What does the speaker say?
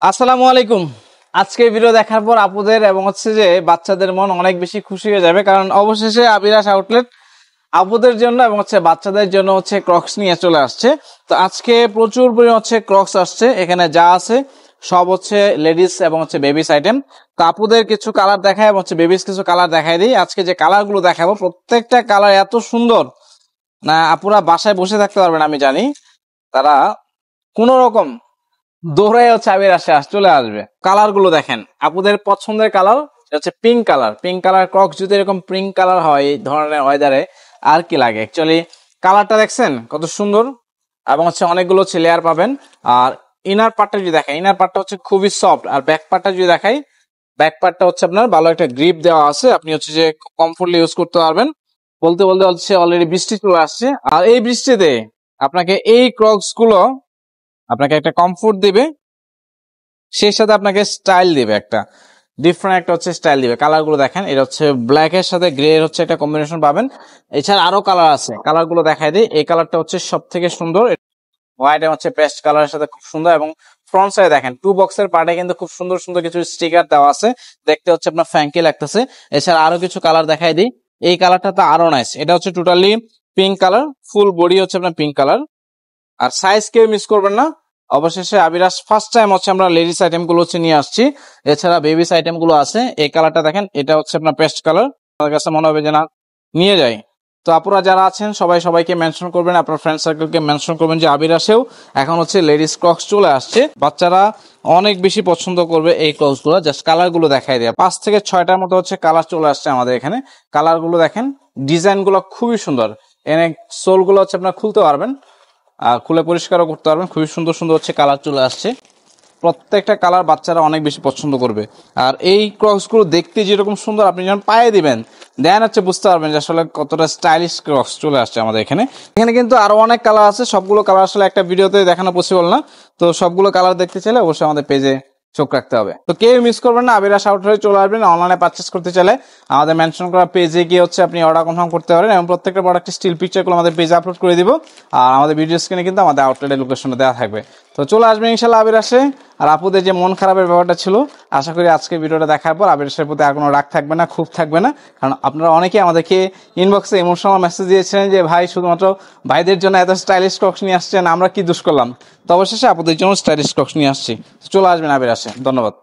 আসসালামু আলাইকুম। আজকে ভিডিও দেখার পর আপুদের এবং হচ্ছে যে বাচ্চাদের মন অনেক বেশি খুশি হয়ে যাবে, কারণ অবশেষে আবিরাস আউটলেট আপুদের জন্য এবং হচ্ছে বাচ্চাদের জন্য হচ্ছে ক্রক্স নিয়ে চলে আসছে। তো আজকে প্রচুর পরিমাণ হচ্ছে ক্রক্স আসছে, এখানে যা আছে সব হচ্ছে লেডিস এবং হচ্ছে বেবিস আইটেম। তো আপুদের কিছু কালার দেখায় এবং হচ্ছে বেবিস কিছু কালার দেখাই দিই। আজকে যে কালার গুলো দেখাবো প্রত্যেকটা কালার এত সুন্দর না, আপুরা বাসায় বসে থাকতে পারবেন। আমি জানি তারা কোন রকম দৌড়াই হচ্ছে আবিরাসে চলে আসবে। কালার গুলো দেখেন, আপুদের পছন্দের কালার হচ্ছে pink colour. Pink colour crooks যদি এরকম পিঙ্ক কালার হয় এই ধরনের ওয়েদারে আর কি লাগে। অ্যাকচুয়ালি কালারটা দেখছেন কত সুন্দর, এবং হচ্ছে অনেকগুলো হচ্ছে লেয়ার পাবেন। আর ইনার পার্টটা যদি দেখেন, ইনার পার্টটা হচ্ছে খুবই সফট। আর ব্যাক পার্টটা যদি দেখাই, ব্যাক পার্টটা হচ্ছে আপনার ভালো একটা গ্রিপ দেওয়া আছে, আপনি হচ্ছে যে কমফোর্টলি ইউজ করতে পারবেন। বলতে বলতে হচ্ছে অলরেডি বৃষ্টি চলে আসছে, আর এই বৃষ্টিতে আপনাকে এই ক্রক্স গুলো আপনাকে একটা কমফোর্ট দিবে, সেই সাথে আপনাকে স্টাইল দিবে, একটা ডিফারেন্ট একটা হচ্ছে স্টাইল দিবে। কালার গুলো দেখেন, এটা হচ্ছে ব্ল্যাক এর সাথে গ্রে এর হচ্ছে একটা কম্বিনেশন পাবেন। এছাড়া আরো কালার আছে, কালার গুলো দেখাই দিই। এই কালারটা হচ্ছে সব থেকে সুন্দর, হোয়াইট এবং হচ্ছে পেস্ট কালারের সাথে খুব সুন্দর। এবং ফ্রন্ট সাইডে দেখেন টু বক্সের পার্টে কিন্তু খুব সুন্দর সুন্দর কিছু স্টিকার দেওয়া আছে, দেখতে হচ্ছে আপনার ফ্যাঙ্কি লাগতেছে। এছাড়া আরো কিছু কালার দেখাই দিই। এই কালারটা তো আরো নাইস, এটা হচ্ছে totally pink colour, full body হচ্ছে আপনার পিঙ্ক কালার। আর সাইজ কেউ মিস করবেন না। অবশেষে আবিরাস ফার্স্ট টাইম হচ্ছে আমরা লেডিস আইটেম গুলো হচ্ছে নিয়ে আসছি। এছাড়া বেবিস আইটেম গুলো আছে। এই কালারটা দেখেন, এটা হচ্ছে আপনার পেস্ট কালার, আপনার কাছে মনে হবে যে না নিয়ে যাই। তো আপনারা যারা আছেন সবাই সবাইকে মেনশন করবেন, আপনার ফ্রেন্ড সার্কেলকে মেনশন করবেন যে আবিরাসেও এখন হচ্ছে লেডিস ক্রক্স চলে আসছে। বাচ্চারা অনেক বেশি পছন্দ করবে এই ক্রক্স গুলো। জাস্ট কালার গুলো দেখাই দেয়, 5 থেকে 6টার মতো হচ্ছে কালার চলে আসছে আমাদের এখানে। কালার গুলো দেখেন, ডিজাইন গুলো খুবই সুন্দর। এনে সোল গুলো হচ্ছে আপনার খুলতে পারবেন, খুলে পরিষ্কারও করতে পারবেন। খুবই সুন্দর সুন্দর হচ্ছে কালার চলে আসছে। প্রত্যেকটা কালার বাচ্চারা অনেক বেশি পছন্দ করবে। আর এই ক্রক্স গুলো দেখতে যেরকম সুন্দর, আপনি যখন পায়ে দিবেন দেন হচ্ছে বুঝতে পারবেন যে আসলে কতটা স্টাইলিশ ক্রক্স চলে আসছে আমাদের এখানে। এখানে কিন্তু আরো অনেক কালার আছে, সবগুলো কালার আসলে একটা ভিডিওতে দেখানো পসিবল না। তো সবগুলো কালার দেখতে চাইলে অবশ্যই আমাদের পেজে চোখ রাখতে হবে। তো কেউ মিস করবেন না, আবিরাস আউটলেটে চলে আসবেন। অনলাইনে পারচেস করতে চাইলে আমাদের মেনশন করা পেজে গিয়ে হচ্ছে আপনি অর্ডার কনফার্ম করতে পারেন, এবং প্রত্যেকটা প্রোডাক্টের স্টিল পিকচারগুলো আমাদের পেজে আপলোড করে দিব। আর আমাদের ভিডিও স্ক্রিনে কিন্তু আমাদের আউটলেটের লোকেশনে দেওয়া থাকবে। তো চলে আসবেন ইনশাল্লাহ আবিরাসে। আর আপুদের যে মন খারাপের ব্যাপারটা ছিল, আশা করি আজকে ভিডিওটা দেখার পর আবিরাসের প্রতি আর কোনো রাগ থাকবে না, খুব থাকবে না। কারণ আপনারা অনেকেই আমাদেরকে ইনবক্সে ইমোশনাল মেসেজ দিয়েছিলেন যে ভাই শুধুমাত্র ভাইদের জন্য এত স্টাইলিশ ক্রক্স নিয়ে আসছেন, আমরা কি দোষ করলাম। তো অবশেষে আপুদের জন্য স্টাইলিশ ক্রক্স নিয়ে আসছি। চলে আসবেন আবিরাসে। ধন্যবাদ।